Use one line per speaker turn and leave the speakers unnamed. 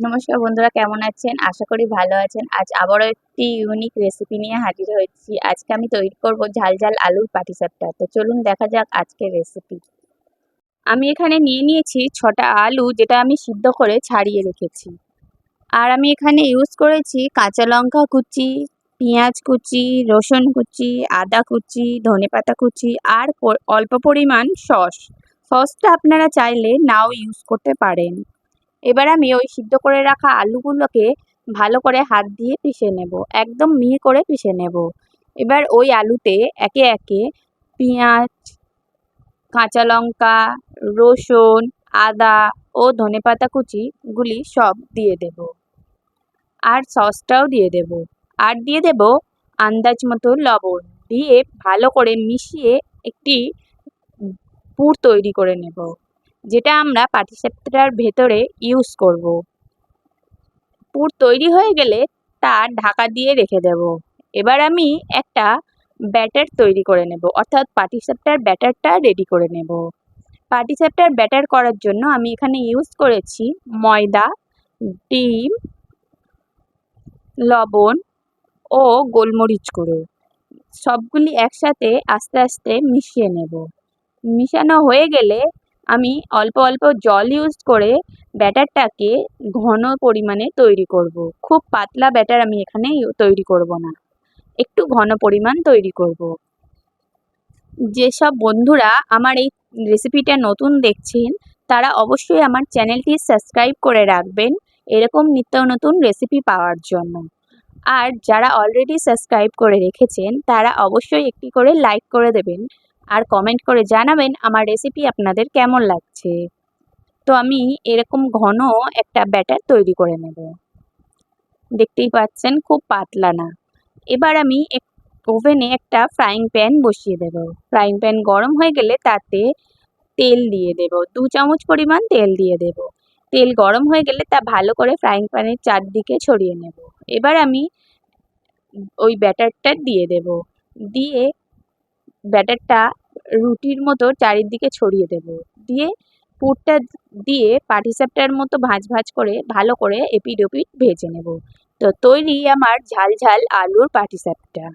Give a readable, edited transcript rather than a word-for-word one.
নমস্কার বন্ধুরা, কেমন আছেন? আশা করি ভালো আছেন। আজ আবারও একটি ইউনিক রেসিপি নিয়ে হাজির হয়েছি। আজকে আমি তৈরি করব ঝাল ঝাল আলুর পাটিসাপটা। তো চলুন দেখা যাক আজকের রেসিপি। আমি এখানে নিয়ে নিয়েছি 6টা আলু, যেটা আমি সিদ্ধ করে ছাড়িয়ে রেখেছি। আর আমি এখানে ইউজ করেছি কাঁচা লঙ্কা কুচি, পেঁয়াজ কুচি, রসুন কুচি, আদা কুচি, ধনেপাতা কুচি আর অল্প পরিমাণ সস। সসটা আপনারা চাইলে নাও ইউজ করতে পারেন। এবার আমি ওই সিদ্ধ করে রাখা আলুগুলোকে ভালো করে হাত দিয়ে পিষে নেব, একদম মিহি করে পিষে নেব। এবার ওই আলুতে একে একে পেঁয়াজ, কাঁচা লঙ্কা, রসুন, আদা ও ধনেপাতা কুচিগুলি সব দিয়ে দেব। আর সসটাও দিয়ে দেব। আর দিয়ে দেব আন্দাজ মতো লবণ। দিয়ে ভালো করে মিশিয়ে একটি পুর তৈরি করে নেব, যেটা আমরা পাটিসাপটার ভেতরে ইউজ করব। পুর তৈরি হয়ে গেলে তা ঢাকা দিয়ে রেখে দেব। এবার আমি একটা ব্যাটার তৈরি করে নেব, অর্থাৎ পাটিসাপটার ব্যাটারটা রেডি করে নেব। পাটিসাপটার ব্যাটার করার জন্য আমি এখানে ইউজ করেছি ময়দা, ডিম, লবণ ও গোলমরিচ গুঁড়ো। সবগুলি একসাথে আস্তে আস্তে মিশিয়ে নেব। মিশানো হয়ে গেলে আমি অল্প অল্প জল ইউজ করে ব্যাটারটাকে ঘন পরিমাণে তৈরি করব। খুব পাতলা ব্যাটার আমি এখানে তৈরি করব না, একটু ঘন পরিমাণ তৈরি করব। যেসব বন্ধুরা আমার এই রেসিপিটা নতুন দেখছেন, তারা অবশ্যই আমার চ্যানেলটি সাবস্ক্রাইব করে রাখবেন এরকম নিত্য নতুন রেসিপি পাওয়ার জন্য। আর যারা অলরেডি সাবস্ক্রাইব করে রেখেছেন, তারা অবশ্যই একটি করে লাইক করে দেবেন আর কমেন্ট করে জানাবেন আমার রেসিপি আপনাদের কেমন লাগছে। তো আমি এরকম ঘন একটা ব্যাটার তৈরি করে নেব। দেখতেই পাচ্ছেন খুব পাতলা না। এবার আমি ওভেনে একটা ফ্রাইং প্যান বসিয়ে দেব। ফ্রাইং প্যান গরম হয়ে গেলে তাতে তেল দিয়ে দেব, 2 চামচ পরিমাণ তেল দিয়ে দেব। তেল গরম হয়ে গেলে তা ভালো করে ফ্রাইং প্যানের চারদিকে ছড়িয়ে নেব। এবার আমি ওই ব্যাটারটা দিয়ে দেব। দিয়ে ব্যাটারটা রুটির মতো চারিদিকে ছড়িয়ে দেব। দিয়ে পুরটা দিয়ে পাটিসাপটার মতো ভাঁজ ভাঁজ করে ভালো করে এপিঠ ওপিঠ ভেজে নেব। তো তৈরি আমার ঝাল ঝাল আলুর পাটিসাপটা।